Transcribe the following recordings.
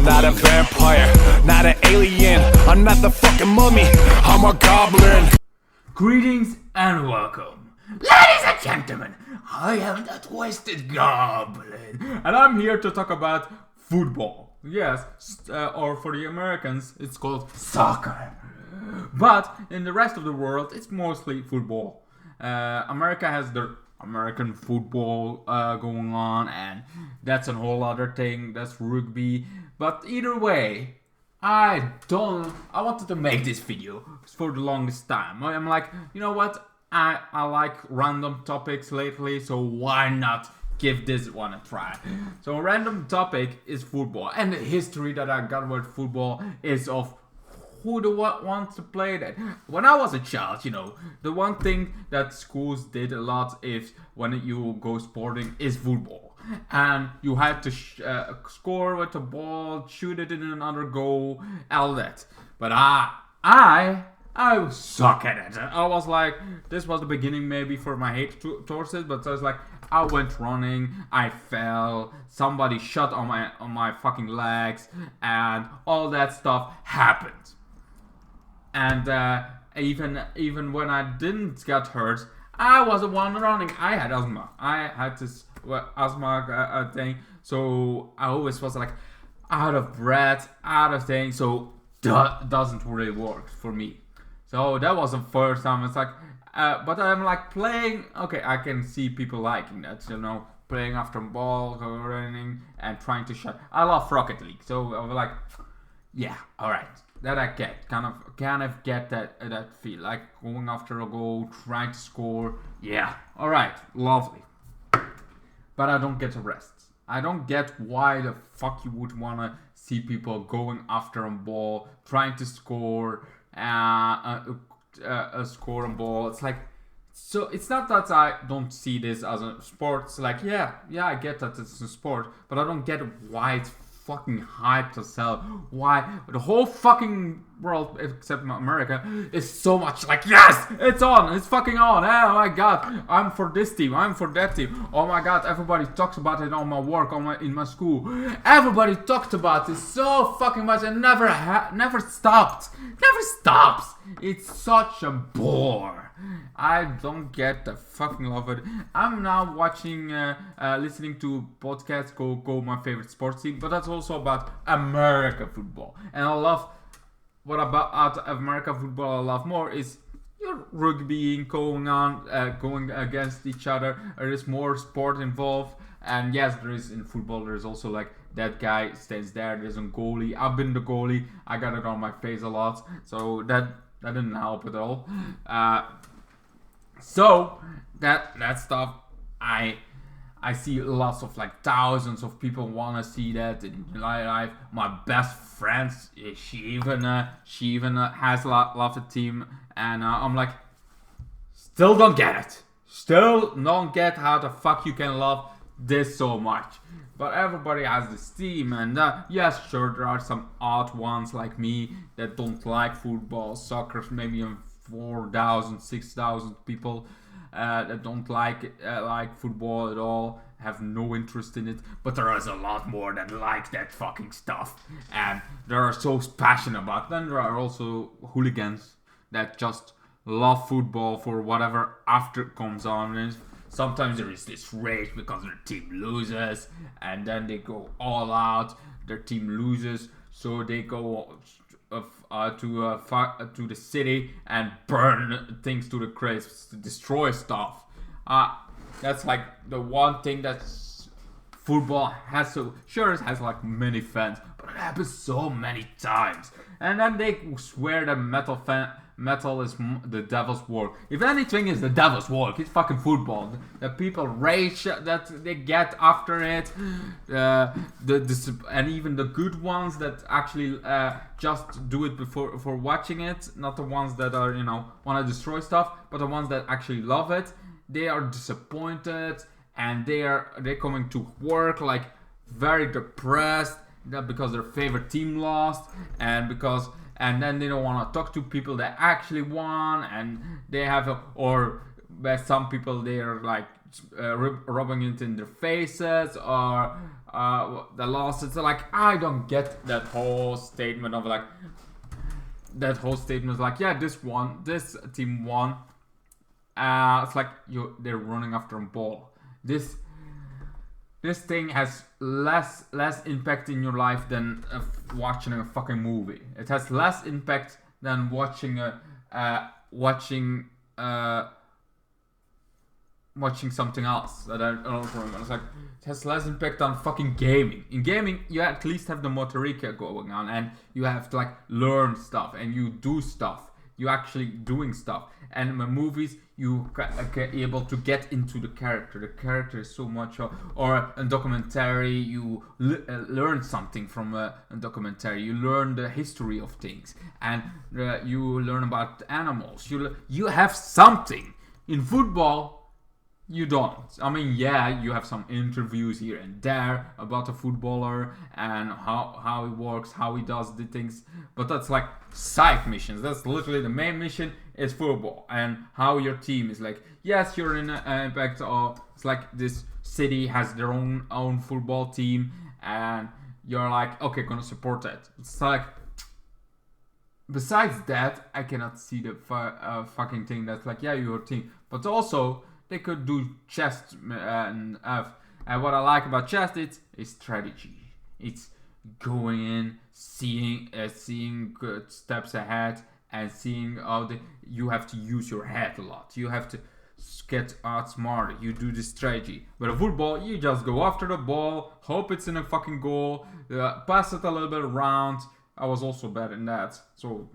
not a vampire, not an alien. I'm not the fucking mummy, I'm a goblin. Greetings and welcome, ladies and gentlemen. I am the Twisted Goblin, and I'm here to talk about football. Yes, or for the Americans, it's called soccer. But in the rest of the world, it's mostly football. America has their American football going on, and that's a whole other thing. That's rugby. But either way, I wanted to make this video for the longest time. I'm like, you know what? I like random topics lately, so why not give this one a try? So a random topic is football, and the history that I got with football is of who wants to play that. When I was a child, you know, the one thing that schools did a lot is when you go sporting is football. And you had to score with the ball, shoot it in another goal, all that. But I suck at it. I was like, this was the beginning maybe for my hate towards it, but I was like, I went running, I fell, somebody shot on my fucking legs, and all that stuff happened. And even when I didn't get hurt, I was the one running. I had asthma. I had this asthma thing, so I always was like out of breath, out of thing. So that doesn't really work for me. So that was the first time. It's like, but I'm like playing. Okay, I can see people liking that. You know, playing after the ball, running and trying to shot. I love Rocket League, so I was like, yeah, all right. That I get, kind of get that feel, like going after a goal, trying to score. Yeah, all right, lovely. But I don't get the rest. I don't get why the fuck you would wanna see people going after a ball, trying to score, a score on ball. It's like, so it's not that I don't see this as a sport. It's like, yeah, I get that it's a sport, but I don't get why it's fucking hype to sell. Why the whole fucking world except America is so much like, yes, it's on, it's fucking on. Oh my god, I'm for this team, I'm for that team. Oh my god, everybody talks about it on my work, in my school. Everybody talked about it so fucking much and never stopped. Never stops. It's such a bore. I don't get the fucking love of it. I'm now watching, listening to podcasts, go my favorite sports team, but that's also about American football. And I love, what about American football I love more is your rugby going on, going against each other. There is more sport involved. And yes, there is in football, there's also like that guy stands there, there's a goalie. I've been the goalie, I got it on my face a lot. So that didn't help at all. So that stuff, I see lots of like thousands of people wanna see that in life. My best friend, she even has love the team, and I'm like, still don't get it. Still don't get how the fuck you can love this so much. But everybody has this team, and yes, sure, there are some odd ones like me that don't like football, soccer, maybe 4,000, 6,000 people that don't like football at all, have no interest in it. But there is a lot more that like that fucking stuff, and they are so passionate about it. Then there are also hooligans that just love football for whatever after it comes on. And sometimes there is this rage because their team loses, and then they go all out. Their team loses, so they go to the city and burn things to the crisp, to destroy stuff. That's like the one thing that football has. So sure, it has like many fans, but it happens so many times. And then they swear that metal is the devil's work. If anything is the devil's work, it's fucking football. The people rage that they get after it, and even the good ones that actually just do it for watching it, not the ones that are, you know, want to destroy stuff, but the ones that actually love it. They are disappointed, and they're coming to work like very depressed because their favorite team lost, and then they don't want to talk to people that actually won, and they have or some people, they are like rubbing it in their faces, or the loss. It's like, I don't get that whole statement of like, yeah, this team won. It's like they're running after a ball. This thing has less impact in your life than watching a fucking movie. It has less impact than watching something else that I don't remember. It's like, it has less impact on fucking gaming. In gaming, you at least have the motorica going on, and you have to like learn stuff, and you do stuff. You actually doing stuff. And in movies, you get able to get into the character. The character is so much, or a documentary, you learn something from a documentary. You learn the history of things, and you learn about animals. You have something. In football, you don't. I mean, yeah, you have some interviews here and there about a footballer and how he works, how he does the things, but that's like side missions. That's literally the main mission is football, and how your team is like, yes, you're in an impact of, it's like this city has their own football team, and you're like, okay, gonna support that. It's like, besides that, I cannot see the fucking thing that's like, yeah, your team, but also they could do chess and what I like about chess, it's strategy. It's going in, seeing good steps ahead, and seeing how you have to use your head a lot. You have to get outsmarted. You do the strategy. But a football, you just go after the ball, hope it's in a fucking goal, pass it a little bit around. I was also bad in that, so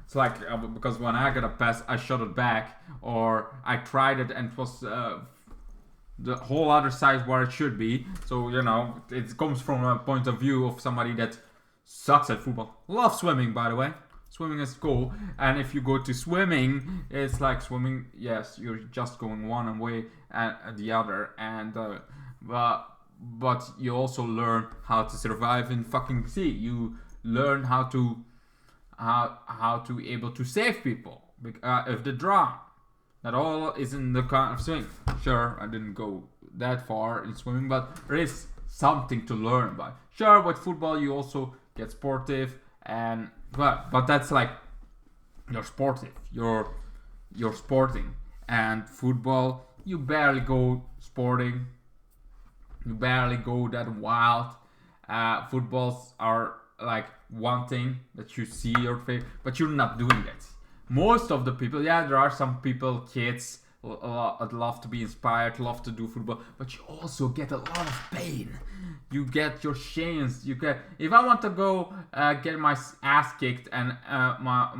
it's like, because when I got a pass, I shot it back, or I tried it and it was the whole other side where it should be. So, it comes from a point of view of somebody that sucks at football. Love swimming, by the way. Swimming is cool. And if you go to swimming, it's like swimming, yes, you're just going one way and the other. And but you also learn how to survive in fucking sea. You learn how to able to save people if they drown. That all is in the kind of swing. Sure, I didn't go that far in swimming, but there is something to learn about. Sure, with football you also get sportive, and but that's like, you're sportive, you're sporting, and football you barely go sporting, you barely go that wild. Footballs are like one thing that you see your face, but you're not doing that. Most of the people, yeah, there are some people, kids, love to be inspired, love to do football, but you also get a lot of pain. You get your shins. You get, if I want to go get my ass kicked and my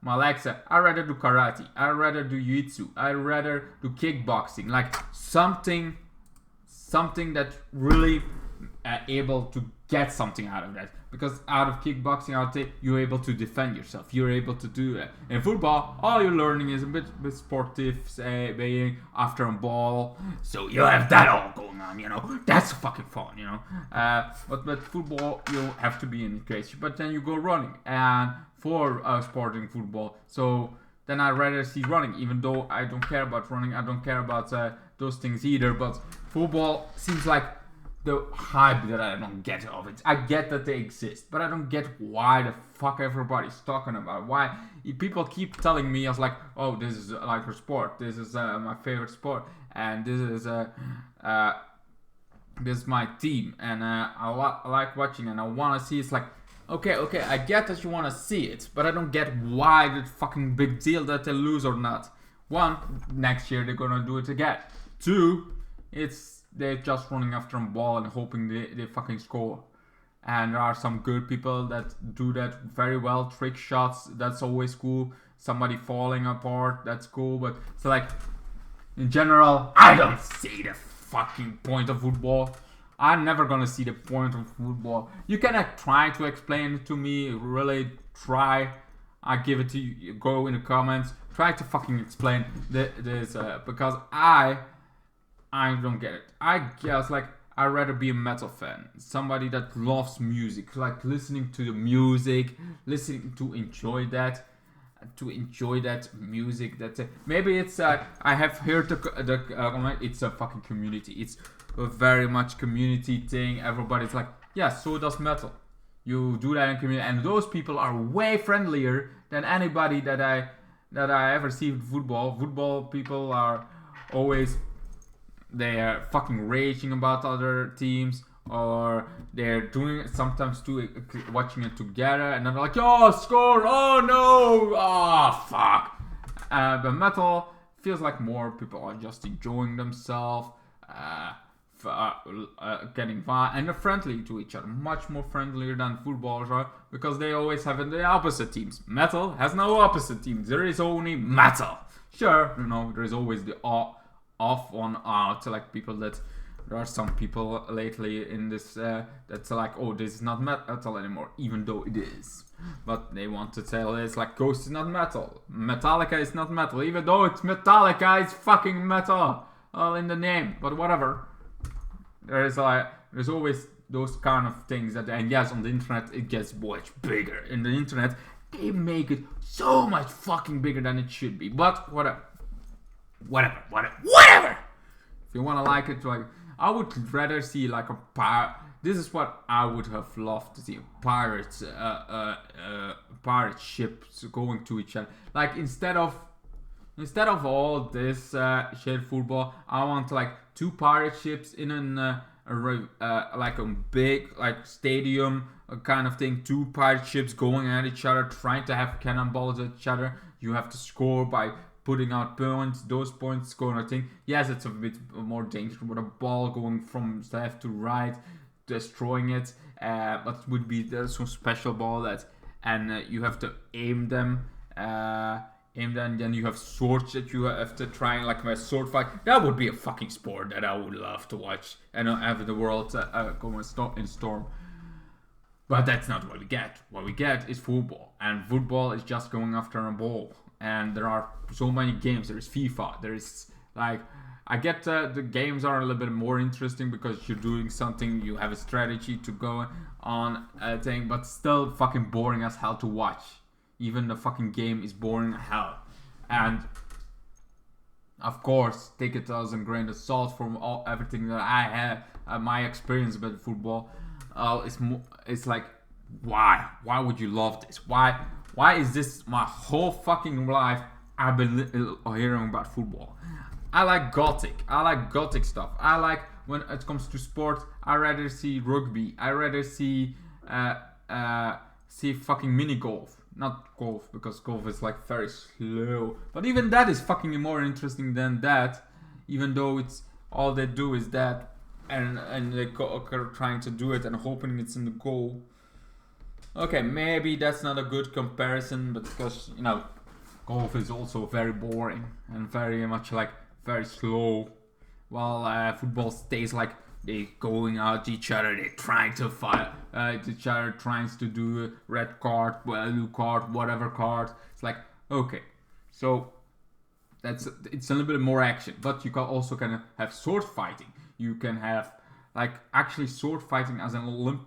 legs, I'd rather do karate. I'd rather do jiu-jitsu. I'd rather do kickboxing. Like something that really able to get something out of that, because out of kickboxing, you're able to defend yourself, you're able to do that. In football, all you're learning is a bit sportive, say, being after a ball, so you have that all going on, that's fucking fun, but football, you have to be in the cage, but then you go running, and for sporting football, so then I'd rather see running, even though I don't care about running, I don't care about those things either, but football seems like the hype that I don't get of it. I get that they exist, but I don't get why the fuck everybody's talking about it. Why people keep telling me, I was like, oh, this is like a sport. This is my favorite sport, and this is my team, and I like watching, and I want to see. It's like, okay, I get that you want to see it, but I don't get why the fucking big deal that they lose or not. One, next year they're gonna do it again. Two, they're just running after a ball and hoping they fucking score. And there are some good people that do that very well. Trick shots, that's always cool. Somebody falling apart, that's cool. But it's like, in general, I don't see the fucking point of football. I'm never gonna see the point of football. You can try to explain it to me, really try. I give it to you, go in the comments. Try to fucking explain this because I don't get it. I guess like I'd rather be a metal fan, somebody that loves music, like listening to the music, listening to enjoy that. to enjoy that music. That maybe it's I have heard it's a fucking community. It's a very much community thing. Everybody's like, yeah, so does metal. You do that in community, and those people are way friendlier than anybody that I ever see with football. Football people are always, they are fucking raging about other teams, or they're doing it sometimes watching it together, and then they're like, oh, score, oh no, oh fuck. But metal feels like more people are just enjoying themselves, getting vibe, and they're friendly to each other, much more friendlier than footballers are, because they always have the opposite teams. Metal has no opposite teams. There is only metal. Sure, there is always the off one out, like people that. There are some people lately in this that's like, oh, this is not metal anymore, even though it is. But they want to tell it's like Ghost is not metal, Metallica is not metal, even though it's Metallica, it's fucking metal, all in the name. But whatever. There's always those kind of things and yes, on the internet it gets much bigger. In the internet they make it so much fucking bigger than it should be. But whatever. If you wanna like it, like, I would rather see like a pirate. This is what I would have loved to see: pirate ships going to each other. Like instead of all this shit football, I want like 2 pirate ships in like a big like stadium kind of thing. 2 pirate ships going at each other, trying to have cannonballs at each other. You have to score by putting out points, those points scoring a thing. Yes, it's a bit more dangerous with a ball going from left to right, destroying it. But it would be there's some special ball and you have to aim them. Then you have swords that you have to try and like a sword fight. That would be a fucking sport that I would love to watch and have the world go in storm. But that's not what we get. What we get is football, and football is just going after a ball. And there are so many games. There is FIFA. There is like, I get the games are a little bit more interesting because you're doing something. You have a strategy to go on a thing, but still fucking boring as hell to watch. Even the fucking game is boring as hell. And of course, take it as a grain of salt from everything that I have, my experience with football. It's like, why would you love this? Why is this my whole fucking life I've been hearing about football? I like gothic stuff. I like when it comes to sports, I rather see rugby. I rather see fucking mini golf. Not golf, because golf is like very slow. But even that is fucking more interesting than that. Even though it's all they do is that, and they are trying to do it and hoping it's in the goal. Okay, maybe that's not a good comparison, but because, golf is also very boring and very much like very slow, while football stays like they going out each other, they trying to fight each other, trying to do a red card, blue card, whatever card. It's like, okay, so it's a little bit more action, but you can also kind of have sword fighting. You can have like actually sword fighting as an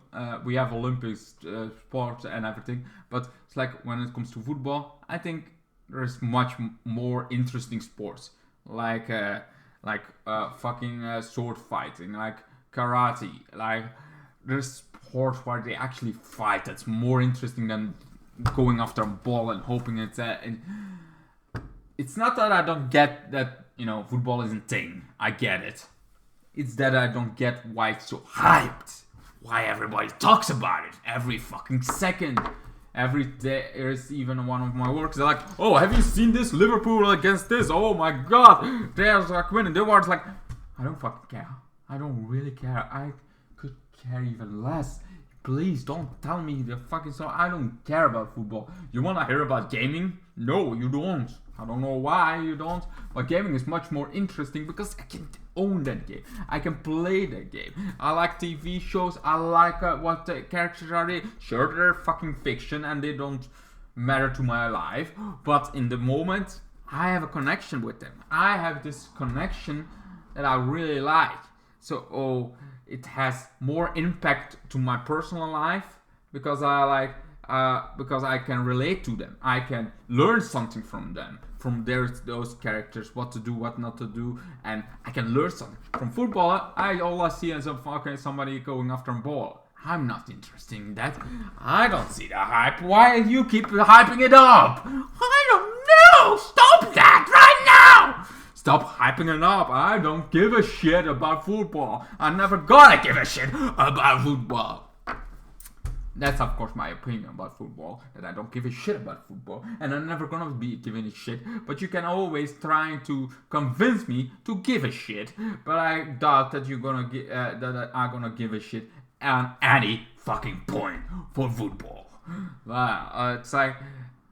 we have Olympic sports and everything, but it's like when it comes to football, I think there's much more interesting sports like fucking sword fighting, like karate, like there's sports where they actually fight that's more interesting than going after a ball and hoping it's not that I don't get that football isn't a thing. I get it. It's that I don't get why it's so hyped. Why everybody talks about it every fucking second. Every day. There's even one of my works. They're like, oh, have you seen this? Liverpool against this. Oh my god. They're like winning. They were like, I don't fucking care. I don't really care. I could care even less. Please don't tell me the fucking song. I don't care about football. You wanna hear about gaming? No, you don't. I don't know why you don't. But gaming is much more interesting because I can own that game. I can play that game. I like TV shows. I like what the characters are. Sure, they're fucking fiction and they don't matter to my life. But in the moment, I have a connection with them. I have this connection that I really like. So, it has more impact to my personal life because I like because I can relate to them. I can learn something from them, from those characters, what to do, what not to do, and I can learn something. From football, all I see is somebody going after a ball. I'm not interested in that. I don't see the hype. Why you keep hyping it up? I don't know. Stop that right now. Stop hyping it up. I don't give a shit about football. I'm never gonna give a shit about football. That's of course my opinion about football, that I don't give a shit about football, and I'm never gonna be giving a shit, but you can always try to convince me to give a shit, but I doubt that you're gonna that I'm gonna give a shit on any fucking point for football. Wow, it's like,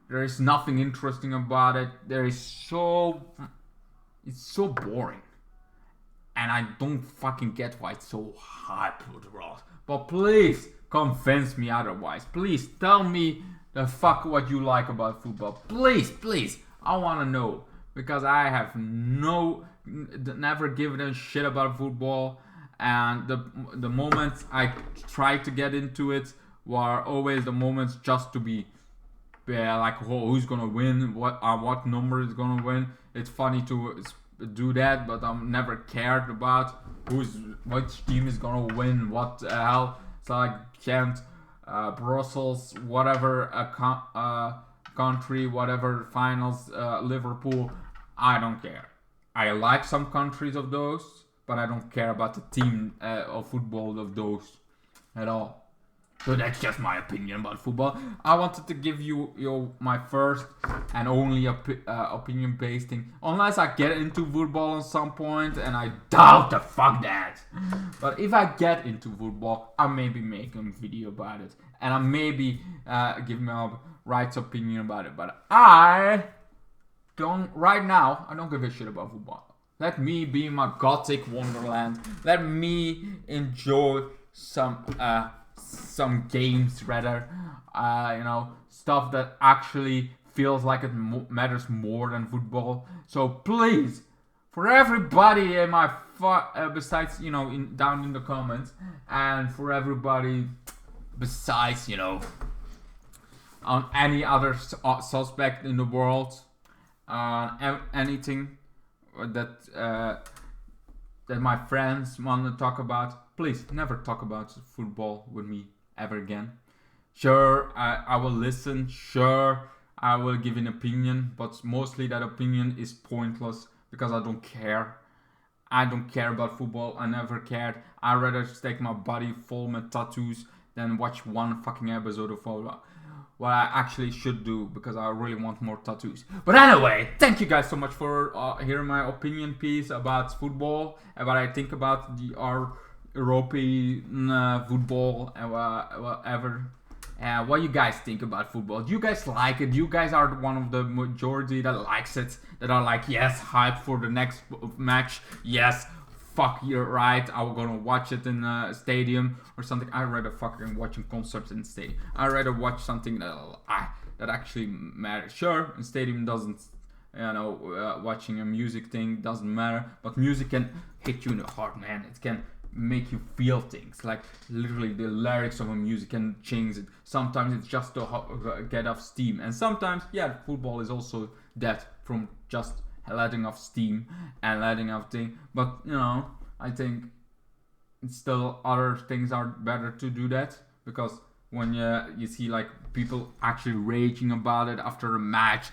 there is nothing interesting about it, it's so boring. And I don't fucking get why it's so hyped, but please, convince me otherwise. Please tell me the fuck what you like about football. Please. I wanna know. Because I have never given a shit about football. And the moments I try to get into it were always the moments just to be like, who's gonna win, what number is gonna win. It's funny to do that, but I'm never cared about which team is gonna win, what the hell. So like Kent, Brussels, whatever country, whatever finals, Liverpool, I don't care. I like some countries of those, but I don't care about the team of football of those at all. So that's just my opinion about football. I wanted to give you my first and only opinion-based thing. Unless I get into football at some point, and I doubt the fuck that. But if I get into football, I maybe make a video about it. And I maybe give my right opinion about it. But right now, I don't give a shit about football. Let me be in my gothic wonderland. Let me enjoy some games rather, stuff that actually feels like it matters more than football. So please, for everybody in my besides down in the comments, and for everybody besides on any other suspect in the world, anything that my friends want to talk about, please never talk about football with me ever again. Sure, I will listen. Sure, I will give an opinion, but mostly that opinion is pointless because I don't care. I don't care about football. I never cared. I'd rather take my body full with tattoos than watch one fucking episode of football. What I actually should do, because I really want more tattoos. But anyway, thank you guys so much for hearing my opinion piece about football and what I think about our European football and whatever. What you guys think about football? Do you guys like it? You guys are one of the majority that likes it, that are like, yes, hype for the next match. Yes, fuck, you're right, I'm gonna watch it in a stadium or something. I'd rather fucking watching concerts in the stadium. I'd rather watch something that actually matters. Sure, in stadium doesn't, watching a music thing doesn't matter, but music can hit you in the heart, man. It can make you feel things, like literally the lyrics of a music can change it. Sometimes it's just to get off steam, and sometimes, yeah, football is also that, from just letting off steam and letting off thing. But I think it's still other things are better to do that, because when you see like people actually raging about it after a match,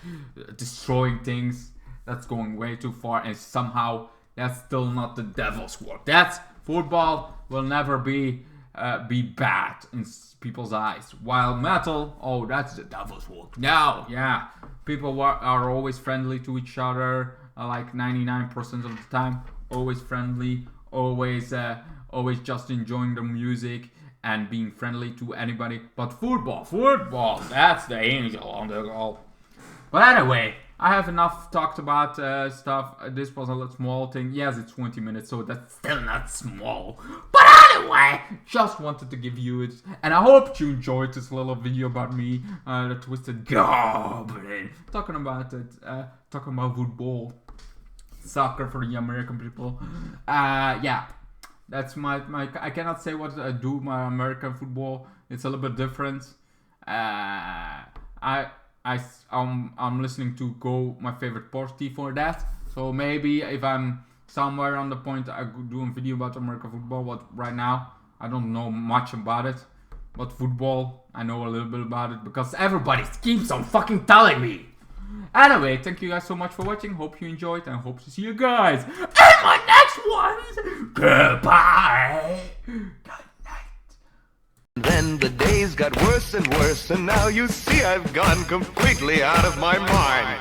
destroying things, that's going way too far, and somehow that's still not the devil's work. That's football will never be bad in people's eyes, while metal, that's the devil's work. Now, yeah, people are always friendly to each other, like 99% of the time, always friendly, always just enjoying the music and being friendly to anybody. But football, that's the angel on the goal. But anyway, I have enough talked about stuff. This was a small thing. Yes, it's 20 minutes, so that's still not small. But anyway, just wanted to give you it. And I hope you enjoyed this little video about me, the Twisted Goblin. Talking about football. Soccer for the American people. Yeah, that's my I cannot say what I do my American football. It's a little bit different. I'm listening to Go, my favorite party for that. So maybe if I'm somewhere on the point, I could do a video about American football. But right now, I don't know much about it. But football, I know a little bit about it because everybody keeps on fucking telling me. Anyway, thank you guys so much for watching. Hope you enjoyed and hope to see you guys in my next one. Goodbye. Good night. Then the days got worse and worse, and now you see I've gone completely out of my mind.